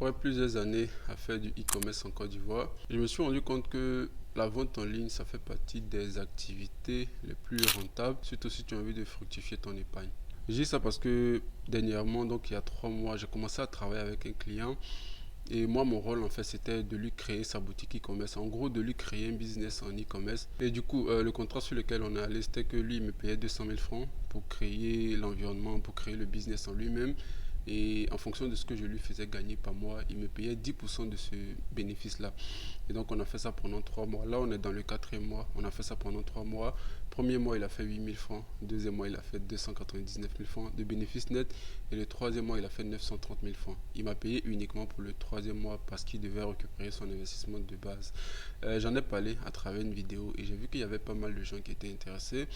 Après plusieurs années à faire du e-commerce en Côte d'Ivoire, je me suis rendu compte que la vente en ligne, ça fait partie des activités les plus rentables, surtout si tu as envie de fructifier ton épargne. Je dis ça parce que dernièrement, donc il y a 3 mois, j'ai commencé à travailler avec un client et moi, mon rôle, en fait, c'était de lui créer sa boutique e-commerce. En gros, de lui créer un business en e-commerce. Et du coup, le contrat sur lequel on est allé, c'était que lui, il me payait 200 000 francs pour créer l'environnement, pour créer le business en lui-même. Et en fonction de ce que je lui faisais gagner par mois, il me payait 10% de ce bénéfice-là. Et donc, on a fait ça pendant 3 mois. Là, on est dans le quatrième mois. On a fait ça pendant 3 mois. Premier mois, il a fait 8 000 francs. Deuxième mois, il a fait 299 000 francs de bénéfices nets. Et le troisième mois, il a fait 930 000 francs. Il m'a payé uniquement pour le troisième mois parce qu'il devait récupérer son investissement de base. J'en ai parlé à travers une vidéo et j'ai vu qu'il y avait pas mal de gens qui étaient intéressés.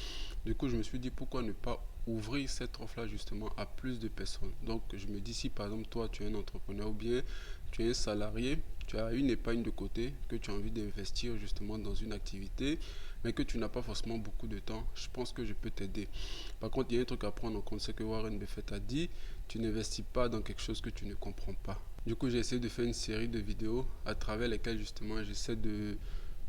Du coup, je me suis dit pourquoi ne pas ouvrir cette offre-là justement à plus de personnes. Donc, je me dis si par exemple toi, tu es un entrepreneur ou bien tu es un salarié, tu as une épargne de côté que tu as envie d'investir justement dans une activité, mais que tu n'as pas forcément beaucoup de temps, je pense que je peux t'aider. Par contre, il y a un truc à prendre en compte, c'est que Warren Buffett a dit, tu n'investis pas dans quelque chose que tu ne comprends pas. Du coup, j'ai essayé de faire une série de vidéos à travers lesquelles justement j'essaie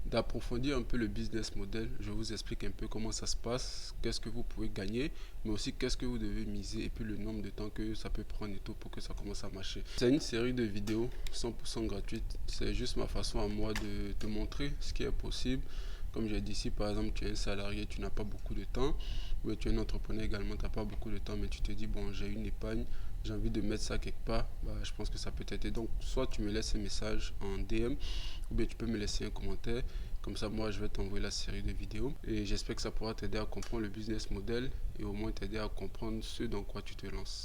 d'approfondir un peu le business model. Je vous explique un peu comment ça se passe, qu'est-ce que vous pouvez gagner, mais aussi qu'est-ce que vous devez miser et puis le nombre de temps que ça peut prendre et tout pour que ça commence à marcher. C'est une série de vidéos 100% gratuite. C'est juste ma façon à moi de te montrer ce qui est possible. Comme j'ai dit, si par exemple tu es un salarié, tu n'as pas beaucoup de temps, ou tu es un entrepreneur également, tu n'as pas beaucoup de temps, mais tu te dis, bon, j'ai une épargne, j'ai envie de mettre ça quelque part, bah, je pense que ça peut t'aider. Donc, soit tu me laisses un message en DM, ou bien tu peux me laisser un commentaire. Comme ça, moi, je vais t'envoyer la série de vidéos. Et j'espère que ça pourra t'aider à comprendre le business model et au moins t'aider à comprendre ce dans quoi tu te lances.